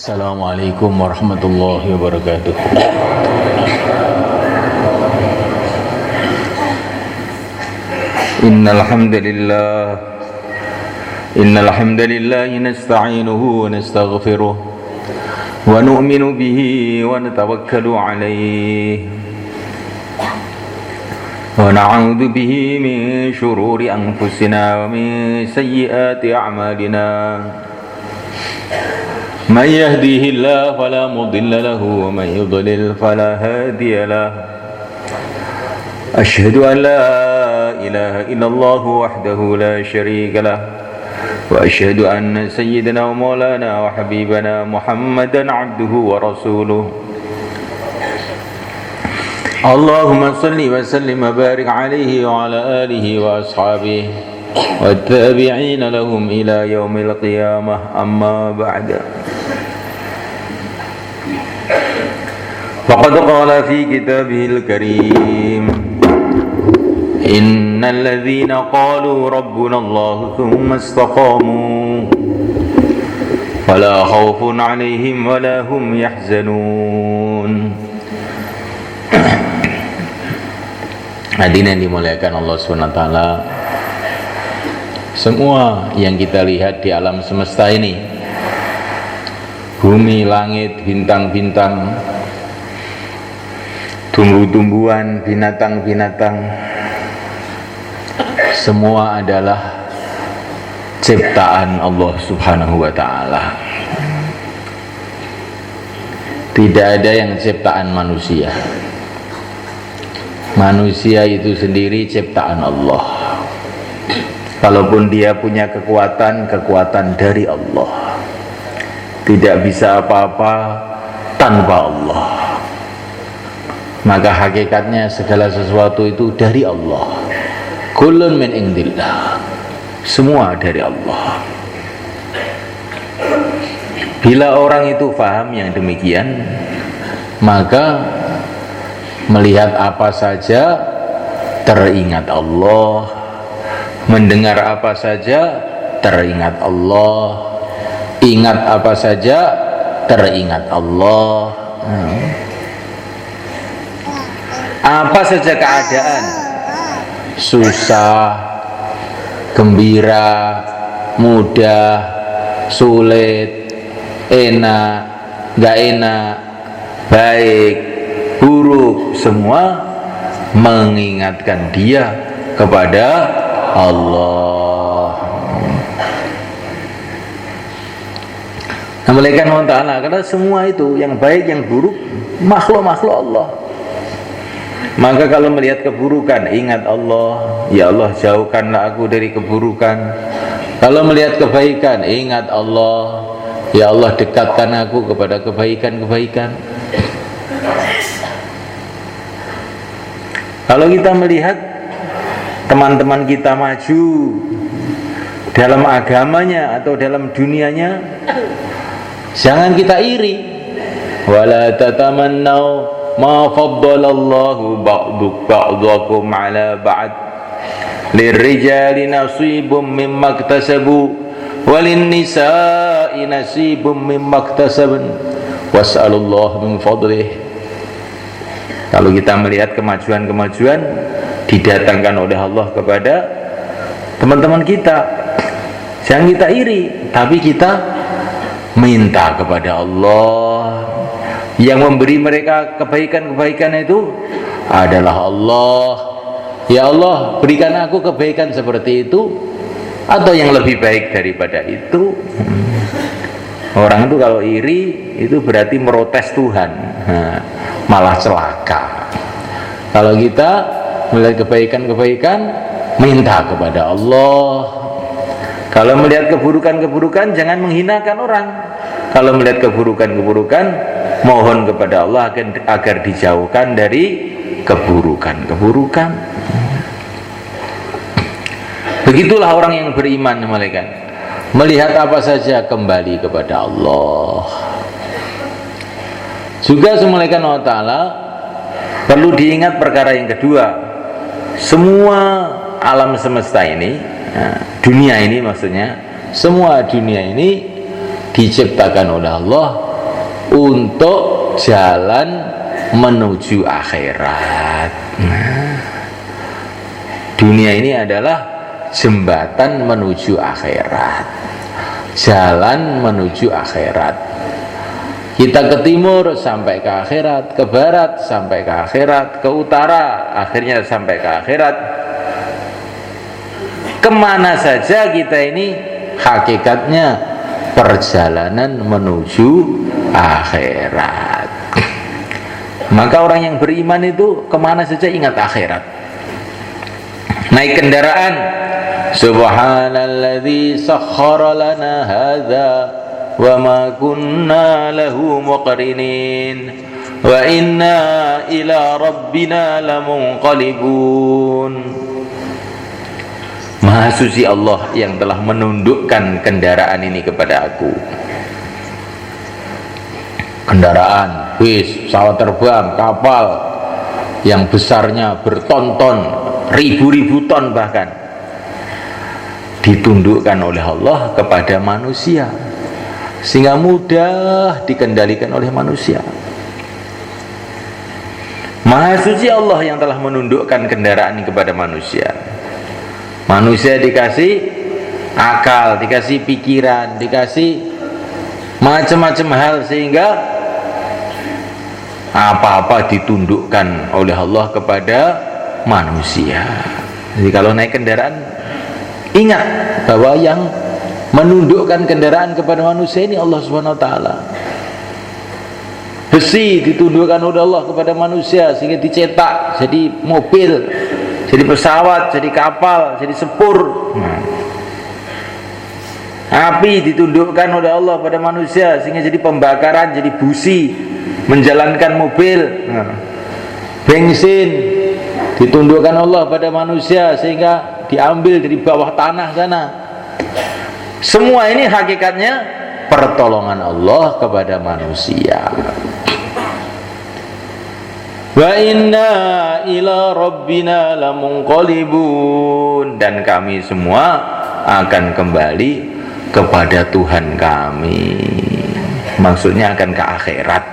Assalamualaikum warahmatullahi wabarakatuh. Innal hamdalillah nasta'inuhu wa nastaghfiruh wa nu'minu bihi wa natawakkalu alayhi wa na'udzu bihi min shururi anfusina wa min sayyiati a'malina. من يهديه الله فلا مضل له ومن يضلل فلا هادي له أشهد أن لا إله إلا الله وحده لا شريك له وأشهد أن سيدنا ومولانا وحبيبنا محمدا عبده ورسوله اللهم صل وسلم وبارك عليه وعلى آله وأصحابه والتابعين لهم إلى يوم القيامة أما بعد فقد قال في كتابه الكريم إن الذين قالوا ربنا الله ثم استقاموا فلا خوف عليهم ولا هم يحزنون. Hadirin yang dimuliakan Allah SWT, semua yang kita lihat di alam semesta ini, bumi, langit, bintang-bintang, tumbuh-tumbuhan, binatang-binatang, semua adalah ciptaan Allah Subhanahu wa Ta'ala. Tidak ada yang ciptaan manusia. Manusia itu sendiri ciptaan Allah. Kalaupun dia punya kekuatan dari Allah. Tidak bisa apa-apa tanpa Allah. Maka hakikatnya segala sesuatu itu dari Allah. Kullun min indillah. Semua dari Allah. Bila orang itu paham yang demikian, maka melihat apa saja teringat Allah, mendengar apa saja teringat Allah, ingat apa saja teringat Allah. Apa saja keadaan, susah, gembira, mudah, sulit, enak, gak enak, baik, buruk, semua mengingatkan dia kepada Allah. Nah, malaikat Allah Ta'ala, karena semua itu yang baik yang buruk makhluk-makhluk Allah. Maka kalau melihat keburukan, ingat Allah, ya Allah jauhkanlah aku dari keburukan. Kalau melihat kebaikan, ingat Allah, ya Allah dekatkan aku kepada kebaikan-kebaikan. Kalau kita melihat teman-teman kita maju dalam agamanya atau dalam dunianya, jangan kita iri. Wala tatamannau ma faddalallahu ba'dakum ala ba'd lirrijali nasibum mimma iktasabu walin nisa'i nasibum mimma iktasabun was'alullahu min fadlih. Kalau kita melihat kemajuan-kemajuan didatangkan oleh Allah kepada teman-teman kita, jangan kita iri, tapi kita minta kepada Allah. Yang memberi mereka kebaikan-kebaikan itu adalah Allah. Ya Allah, berikan aku kebaikan seperti itu atau yang lebih baik daripada itu. Orang itu kalau iri itu berarti merotes Tuhan, malah celaka. Kalau kita melihat kebaikan-kebaikan, minta kepada Allah. Kalau melihat keburukan-keburukan, jangan menghinakan orang. Kalau melihat keburukan-keburukan, mohon kepada Allah agar dijauhkan dari keburukan-keburukan. Begitulah orang yang beriman, malaikat. Melihat apa saja kembali kepada Allah. Juga malaikat Allah Ta'ala perlu diingat perkara yang kedua. Semua alam semesta ini, dunia ini maksudnya, semua dunia ini diciptakan oleh Allah untuk jalan menuju akhirat. Nah, dunia ini adalah jembatan menuju akhirat, jalan menuju akhirat. Kita ke timur sampai ke akhirat, ke barat sampai ke akhirat, ke utara akhirnya sampai ke akhirat. Kemana saja kita ini hakikatnya perjalanan menuju akhirat. Maka orang yang beriman itu kemana saja ingat akhirat. Naik kendaraan, subhanalladzi sakhkhara lana hadza wa ma kunna lahu muqrinin wa inna ila rabbina lamunqalibun. Maha suci Allah yang telah menundukkan kendaraan ini kepada aku. Kendaraan, bis, pesawat terbang, kapal yang besarnya berton-ton, ribu-ribu ton bahkan, ditundukkan oleh Allah kepada manusia sehingga mudah dikendalikan oleh manusia. Maha suci Allah yang telah menundukkan kendaraan ini kepada manusia. Manusia dikasih akal, dikasih pikiran, dikasih macam-macam hal sehingga apa-apa ditundukkan oleh Allah kepada manusia. Jadi kalau naik kendaraan, ingat bahwa yang menundukkan kendaraan kepada manusia ini Allah Subhanahu wa taala. Besi ditundukkan oleh Allah kepada manusia sehingga dicetak jadi mobil, jadi pesawat, jadi kapal, jadi sepur. Api ditundukkan oleh Allah pada manusia sehingga jadi pembakaran, jadi busi, menjalankan mobil. Bensin ditundukkan Allah pada manusia sehingga diambil dari bawah tanah sana. Semua ini hakikatnya pertolongan Allah kepada manusia. Wa inna ila rabbina lamunqalibun, dan kami semua akan kembali kepada Tuhan kami. Maksudnya akan ke akhirat.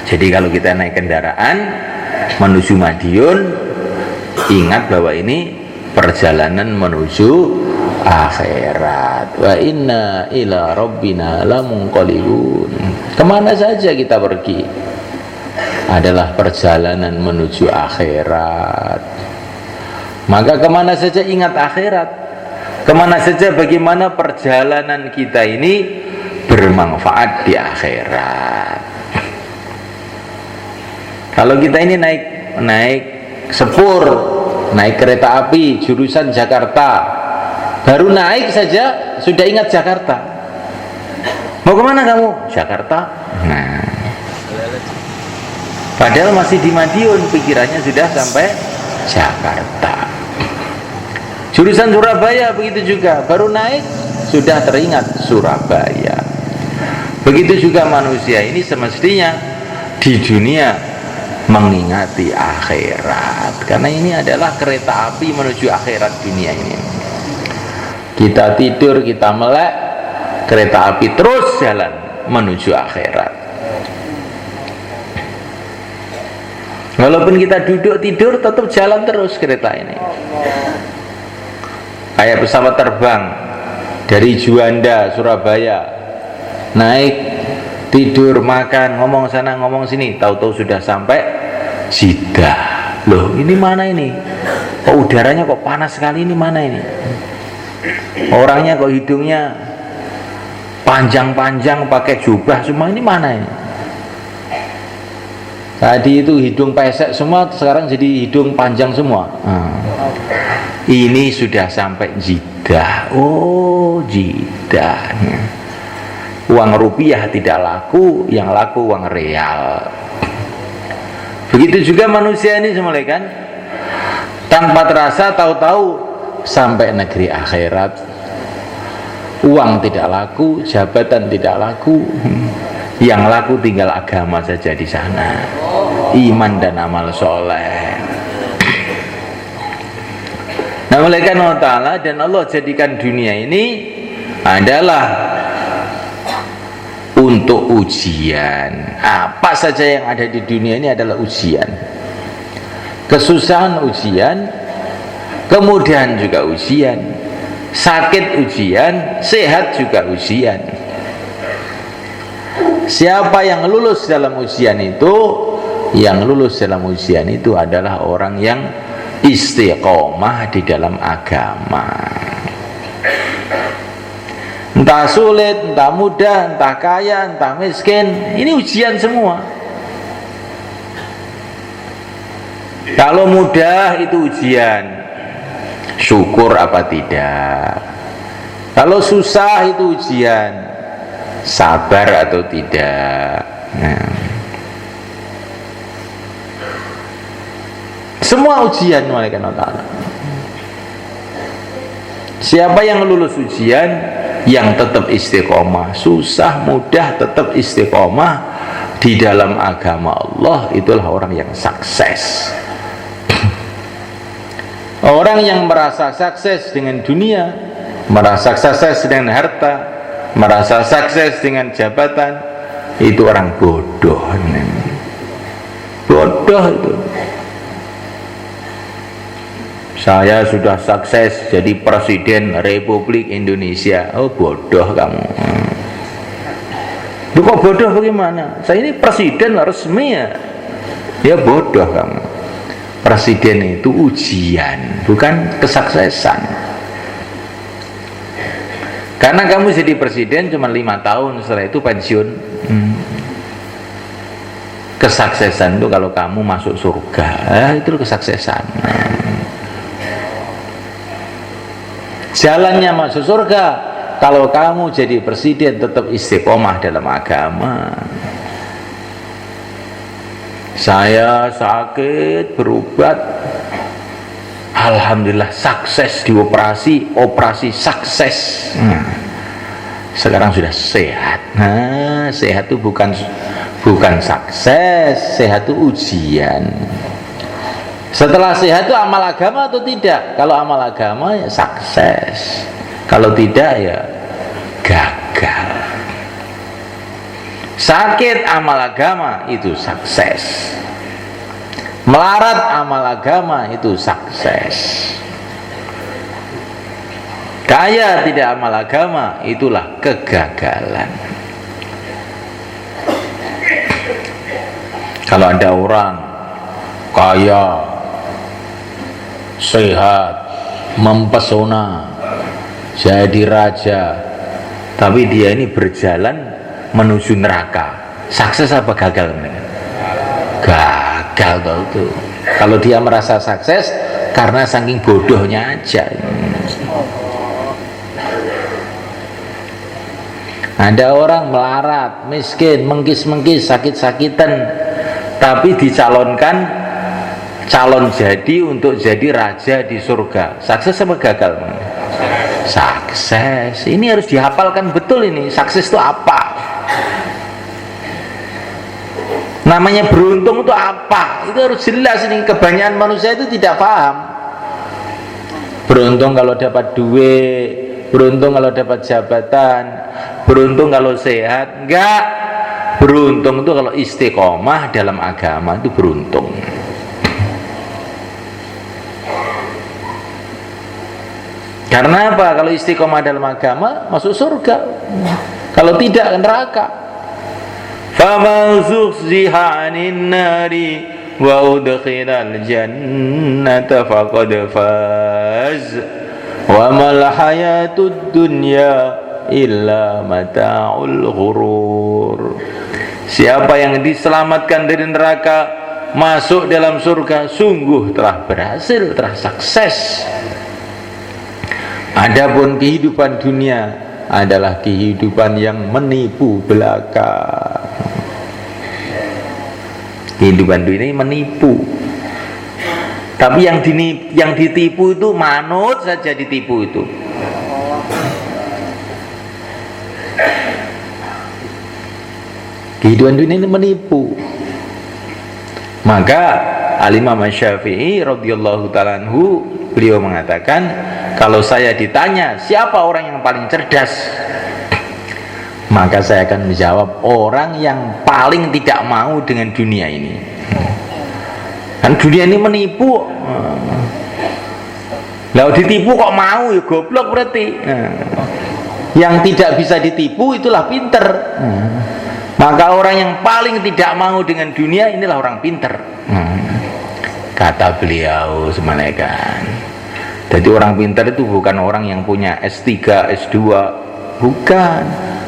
Jadi kalau kita naik kendaraan menuju Madiun, ingat bahwa ini perjalanan menuju akhirat. Wa inna ila rabbina lamunqalibun. Kemana saja kita pergi adalah perjalanan menuju akhirat. Maka kemana saja ingat akhirat, kemana saja bagaimana perjalanan kita ini bermanfaat di akhirat. Kalau kita ini naik sepur, naik kereta api jurusan Jakarta, baru naik saja sudah ingat Jakarta. Mau kemana kamu? Jakarta. Nah, padahal masih di Madiun, pikirannya sudah sampai Jakarta. Jurusan Surabaya begitu juga, baru naik sudah teringat Surabaya. Begitu juga manusia ini semestinya di dunia mengingati akhirat, karena ini adalah kereta api menuju akhirat dunia ini. Kita tidur, kita melek, kereta api terus jalan menuju akhirat. Walaupun kita duduk tidur, tetap jalan terus kereta ini. Kayak pesawat terbang dari Juanda, Surabaya, naik, tidur, makan, ngomong sana, ngomong sini, tahu-tahu sudah sampai Jeddah. Loh, ini mana ini? Kok udaranya kok panas sekali, ini mana ini? Orangnya kok hidungnya panjang-panjang pakai jubah semua, ini mana ini? Tadi itu hidung pesek semua, sekarang jadi hidung panjang semua. Ini sudah sampai Jeddah. Oh, Jeddah. Uang rupiah tidak laku, yang laku uang real. Begitu juga manusia ini semula kan, tanpa terasa tahu-tahu sampai negeri akhirat. Uang tidak laku, jabatan tidak laku, yang laku tinggal agama saja di sana, iman dan amal soleh. Nah, oleh karena Allah dan Allah jadikan dunia ini adalah untuk ujian. Apa saja yang ada di dunia ini adalah ujian. Kesusahan ujian, kemudahan juga ujian, sakit ujian, sehat juga ujian. Siapa yang lulus dalam ujian itu, yang lulus dalam ujian itu adalah orang yang istiqomah di dalam agama. Entah sulit, entah mudah, entah kaya, entah miskin, ini ujian semua. Kalau mudah itu ujian, syukur apa tidak. Kalau susah itu ujian, sabar atau tidak. Nah, semua ujian malaikat Allah. Siapa yang lulus ujian, yang tetap istiqomah, susah mudah tetap istiqomah di dalam agama Allah, itulah orang yang sukses. Orang yang merasa sukses dengan dunia, merasa sukses dengan harta, merasa sukses dengan jabatan, itu orang bodoh. Bodoh itu. Saya sudah sukses jadi Presiden Republik Indonesia. Oh, bodoh kamu. Lu kok bodoh bagaimana? Saya ini presiden resmi ya. Ya bodoh kamu. Presiden itu ujian, bukan kesuksesan. Karena kamu jadi presiden cuma 5 tahun, setelah itu pensiun. Kesuksesan itu kalau kamu masuk surga, itu kesuksesan. Jalannya masuk surga kalau kamu jadi presiden tetap istiqomah dalam agama. Saya sakit berobat, alhamdulillah sukses dioperasi, operasi sukses. Sekarang sudah sehat. Nah, sehat itu bukan sukses, sehat itu ujian. Setelah sehat itu amal agama atau tidak? Kalau amal agama ya sukses, kalau tidak ya gagal. Sakit amal agama itu sukses, melarat amal agama itu sukses, kaya tidak amal agama itulah kegagalan. Kalau ada orang kaya, sehat, mempesona, jadi raja, tapi dia ini berjalan menuju neraka, sukses apa gagal? Gagal tau itu. Kalau dia merasa sukses karena saking bodohnya aja. Ada orang melarat, miskin, mengkis-mengkis, sakit-sakitan, tapi dicalonkan calon jadi untuk jadi raja di surga, sukses apa gagal? Sukses. Ini harus dihafalkan betul ini, sukses itu apa? Namanya beruntung itu apa? Itu harus jelas ini. Kebanyakan manusia itu tidak paham. Beruntung kalau dapat duit, beruntung kalau dapat jabatan, beruntung kalau sehat. Enggak. Beruntung itu kalau istiqomah dalam agama, itu beruntung. Karena apa? Kalau istiqomah dalam agama masuk surga, kalau tidak neraka. فَمَنْ زُحْزِحَ عَنِ النَّارِ وَأُدْخِلَ الْجَنَّةَ فَقَدْ فَازَ وَمَا الْحَيَاةُ الدُّنْيَا إِلَّا مَتَاعُ الْغُرُورِ. Siapa yang diselamatkan dari neraka, masuk dalam surga, sungguh telah berhasil, telah sukses. Adapun kehidupan dunia adalah kehidupan yang menipu belaka. Kehidupan dunia ini menipu. Tapi yang ditipu itu manut saja ditipu itu. Kehidupan dunia ini menipu. Maka Al-Imam Syafi'i radhiyallahu ta'ala anhu, beliau mengatakan, kalau saya ditanya siapa orang yang paling cerdas, Maka saya akan menjawab, orang yang paling tidak mau dengan dunia ini. Kan dunia ini menipu. Lah ditipu kok mau, ya goblok berarti. Yang tidak bisa ditipu itulah pinter. Maka orang yang paling tidak mau dengan dunia inilah orang pinter. Kata beliau semalekan. Jadi orang pinter itu bukan orang yang punya S3, S2, bukan.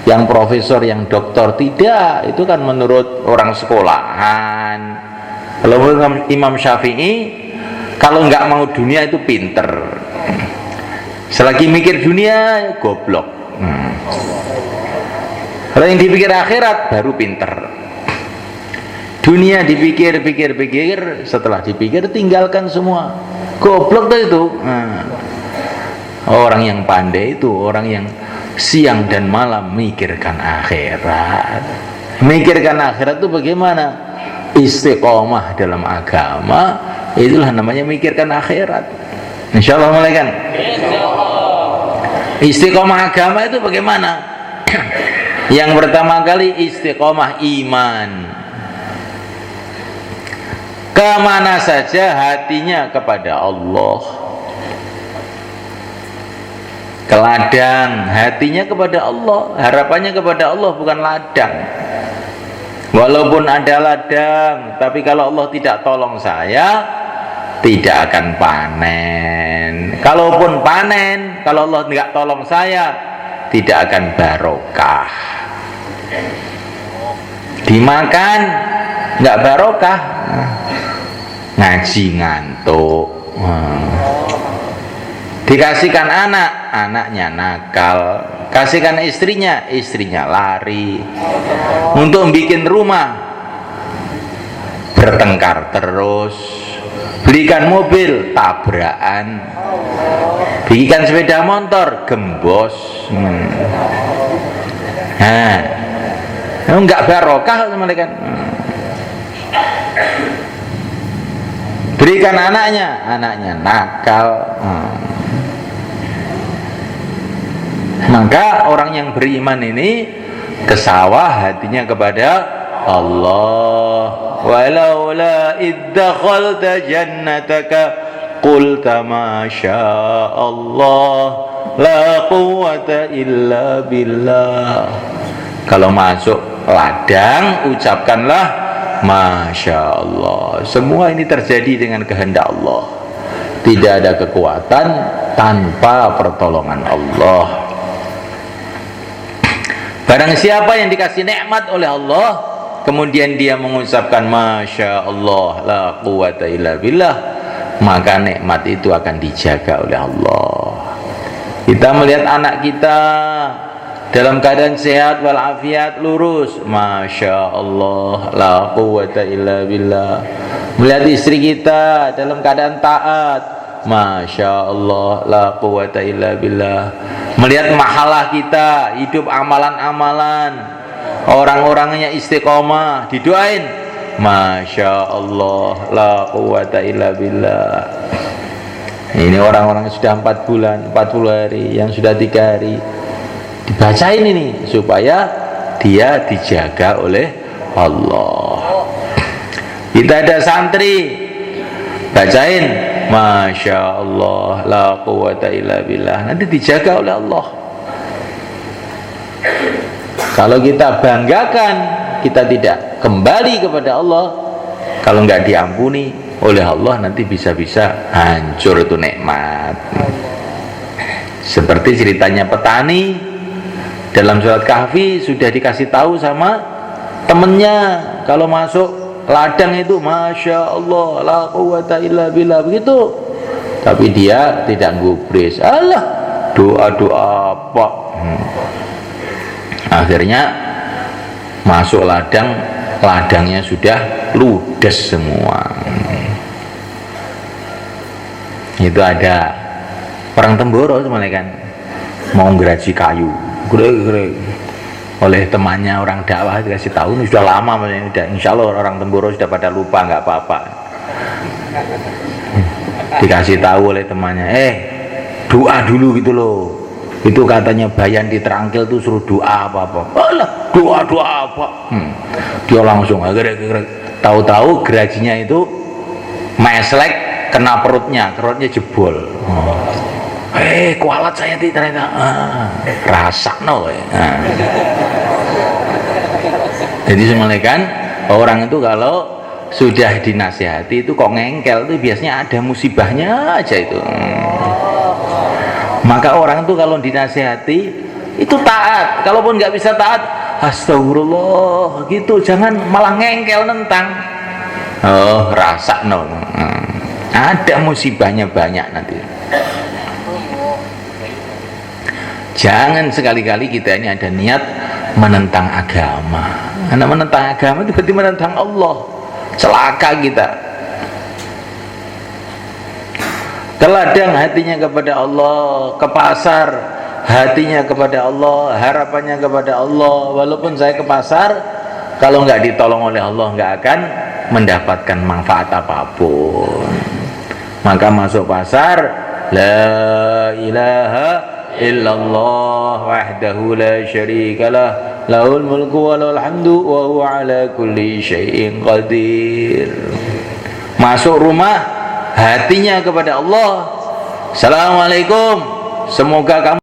Yang profesor, yang doktor, tidak. Itu kan menurut orang sekolahan. Kalau menurut Imam Syafi'i, kalau nggak mau dunia itu pinter. Selagi mikir dunia, goblok. Kalau yang dipikir akhirat, baru pinter. Dunia dipikir, setelah dipikir tinggalkan semua. Goblok tuh itu. Orang yang pandai itu orang yang siang dan malam mikirkan akhirat. Mikirkan akhirat itu bagaimana? Istiqomah dalam agama, itulah namanya mikirkan akhirat. Insyaallah malaikat. Istiqomah agama itu bagaimana? Yang pertama kali istiqomah iman. Kemana saja hatinya kepada Allah. Ke ladang, hatinya kepada Allah, harapannya kepada Allah, bukan ladang. Walaupun ada ladang, tapi kalau Allah tidak tolong saya, tidak akan panen. Kalaupun panen, kalau Allah tidak tolong saya, tidak akan barokah. Dimakan nggak barokah, ngaji ngantuk. Dikasihkan anak, anaknya nakal. Kasihkan istrinya, istrinya lari. Untuk bikin rumah, bertengkar terus. Belikan mobil, tabrakan. Belikan sepeda motor, gembos. Enggak barokah malaikat. Berikan anaknya, anaknya nakal. Maka orang yang beriman ini ke sawah hatinya kepada Allah. Walaula iddakhalta jannataka qulta ma syaa Allah la quwwata illa billah. Kalau masuk ladang ucapkanlah masya Allah. Semua ini terjadi dengan kehendak Allah. Tidak ada kekuatan tanpa pertolongan Allah. Barang siapa yang dikasih nikmat oleh Allah, kemudian dia mengucapkan masya Allah la quwwata illa billah, maka nikmat itu akan dijaga oleh Allah. Kita melihat anak kita dalam keadaan sehat walafiat, lurus, masya Allah la quwwata illa billah. Melihat istri kita dalam keadaan taat, masya Allah la quwwata illa billah. Melihat mahalah kita hidup amalan-amalan, orang-orangnya istiqomah, didoain, masya Allah la quwwata illa billah. Ini orang-orang yang sudah 4 bulan, 40 hari, yang sudah 3 hari, dibacain ini supaya dia dijaga oleh Allah. Kita ada santri, bacain masya Allah la quwwata illa billah, nanti dijaga oleh Allah. Kalau kita banggakan, kita tidak kembali kepada Allah, kalau nggak diampuni oleh Allah, nanti bisa-bisa hancur itu nikmat. Seperti ceritanya petani dalam surat Kahfi, sudah dikasih tahu sama temennya, kalau masuk ladang itu masya Allah la quwwata illa billah, begitu. Tapi dia tidak gubris, alah doa-doa apa. Akhirnya masuk ladang, ladangnya sudah ludes semua. Itu ada perang Temboro teman kan, mau ngeraji kayu, gede-gede, oleh temannya orang dakwah dikasih tahu, ini sudah lama, sudah, insya Allah orang Temboro sudah pada lupa, nggak apa-apa. Dikasih tahu oleh temannya, doa dulu gitu loh. Itu katanya bayan di Terangkil tuh suruh doa apa-apa. Alah, doa apa? Dia langsung tahu-tahu gerajinya itu meslek kena perutnya jebol. Kualat saya ternyata. Rasa no. Jadi semalekan orang itu kalau sudah dinasihati itu kok ngengkel tuh biasanya ada musibahnya aja itu. Maka orang itu kalau dinasihati itu taat, kalaupun nggak bisa taat, astagfirullah gitu, jangan malah ngengkel nentang. Rasa no. Ada musibahnya banyak nanti. Jangan sekali-kali kita ini ada niat menentang agama. Karena menentang agama itu berarti menentang Allah. Celaka kita. Teladang hatinya kepada Allah, ke pasar hatinya kepada Allah, harapannya kepada Allah. Walaupun saya ke pasar, kalau nggak ditolong oleh Allah nggak akan mendapatkan manfaat apapun. Maka masuk pasar, la ilaha illallah wahdahu la syarikalah, lahul mulku wa lahul hamdu wa huwa ala kulli syai'in qadir. Masuk rumah, hatinya kepada Allah. Assalamualaikum, semoga kamu